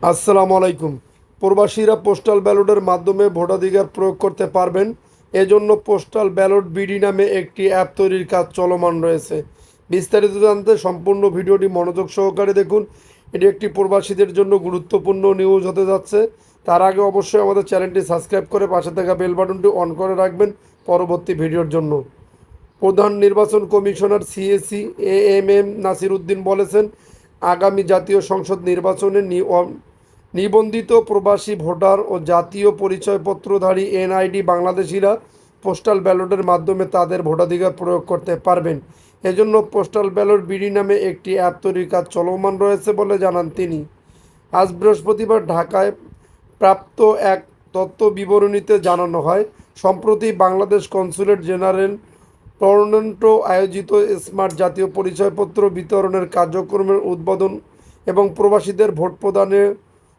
আসসালামু আলাইকুম। প্রবাসীরা পোস্টাল ব্যালটের মাধ্যমে ভোটাধিকার প্রয়োগ করতে পারবেন। এজন্য পোস্টাল ব্যালট বিডি নামে একটি অ্যাপ তৈরির কাজ চলমান রয়েছে। বিস্তারিত জানতে সম্পূর্ণ ভিডিওটি মনোযোগ সহকারে দেখুন। এটি একটি প্রবাসীদের জন্য গুরুত্বপূর্ণ নিউজ হতে যাচ্ছে। তার আগে অবশ্যই আমাদের চ্যানেলটি সাবস্ক্রাইব করে পাশে থাকা বেল বাটনটি অন করে রাখবেন পরবর্তী ভিডিওর জন্য। প্রধান নির্বাচন commissioner CSE AMM Nasir Uddin বলেছেন, আগামী জাতীয় সংসদ নির্বাচনে নিবন্ধিত প্রবাসী ভোটার ও জাতীয় পরিচয়পত্রধারী এনআইডি বাংলাদেশিরা পোস্টাল ব্যালটের মাধ্যমে তাদের ভোটাধিকার প্রয়োগ করতে পারবেন। এজন্য পোস্টাল ব্যালট বিডি নামে একটি অ্যাপ তৈরির কাজ চলমান রয়েছে বলে জানান তিনি। আজ বৃহস্পতিবার ঢাকায় প্রাপ্ত এক তথ্য বিবরণীতে জানানো হয়, সম্প্রতি বাংলাদেশ কনস্যুলেট জেনারেল টরন্টো আয়োজিত স্মার্ট জাতীয় পরিচয়পত্র বিতরণের কার্যক্রমের উদ্বোধন এবং প্রবাসীদের ভোট প্রদানে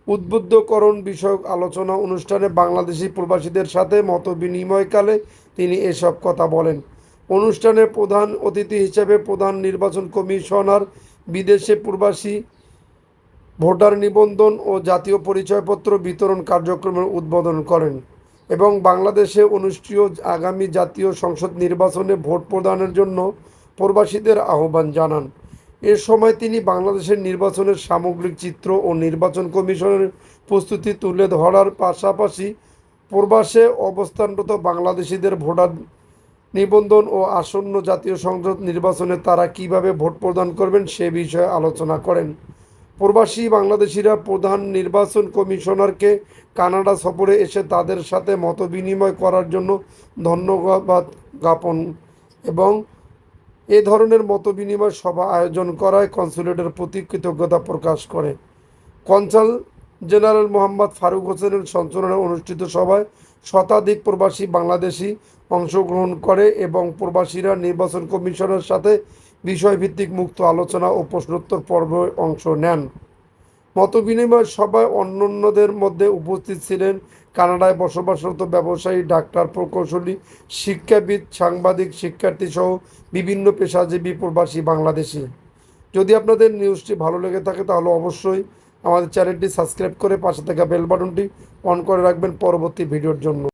উদ্বুদ্ধকরণ বিষয়ক আলোচনা অনুষ্ঠানে বাংলাদেশি প্রবাসীদের সাথে মতবিনিময়কালে তিনি এসব কথা বলেন। অনুষ্ঠানে প্রধান অতিথি হিসেবে প্রধান নির্বাচন কমিশনার বিদেশে প্রবাসী ভোটার নিবন্ধন ও জাতীয় পরিচয়পত্র বিতরণ কার্যক্রমের উদ্বোধন করেন এবং বাংলাদেশে অনুষ্ঠেয় আগামী জাতীয় সংসদ নির্বাচনে ভোট প্রদানের জন্য প্রবাসীদের আহ্বান জানান। এ সময় তিনি বাংলাদেশের নির্বাচনের সামগ্রিক চিত্র ও নির্বাচন কমিশনের প্রস্তুতি তুলে ধরার পাশাপাশি প্রবাসে অবস্থানরত বাংলাদেশিদের ভোটার নিবন্ধন ও আসন্ন জাতীয় সংসদ নির্বাচনে তারা কিভাবে ভোট প্রদান করবেন সে বিষয়ে আলোচনা করেন। প্রবাসী বাংলাদেশিরা প্রধান নির্বাচন কমিশনারকে কানাডা সফরে এসে তাদের সাথে মতবিনিময় করার জন্য ধন্যবাদ জ্ঞাপন এবং এ ধরনের মতবিনিময় সভা আয়োজন করায় কনস্যুলেটের প্রতি কৃতজ্ঞতা প্রকাশ করে। কনসাল জেনারেল মোহাম্মদ ফারুক হোসেনের সঞ্চালনায় অনুষ্ঠিত সভায় শতাধিক প্রবাসী বাংলাদেশি অংশগ্রহণ করে এবং প্রবাসীরা নির্বাচন কমিশনের সাথে বিষয়ভিত্তিক মুক্ত আলোচনা ও প্রশ্নোত্তর পর্বে অংশ নেন। মতবিনিময় সভায় অন্যান্যদের মধ্যে উপস্থিত ছিলেন কানাডায় বসবাসরত ব্যবসায়ী, ডাক্তার, প্রকৌশলী, শিক্ষাবিদ, সাংবাদিক, শিক্ষার্থী সহ বিভিন্ন পেশাজীবী প্রবাসী বাংলাদেশি। যদি আপনাদের নিউজটি ভালো লেগে থাকে তাহলে অবশ্যই আমাদের চ্যানেলটি সাবস্ক্রাইব করে পাশে থাকা বেল বাটনটি অন করে রাখবেন পরবর্তী ভিডিওর জন্য।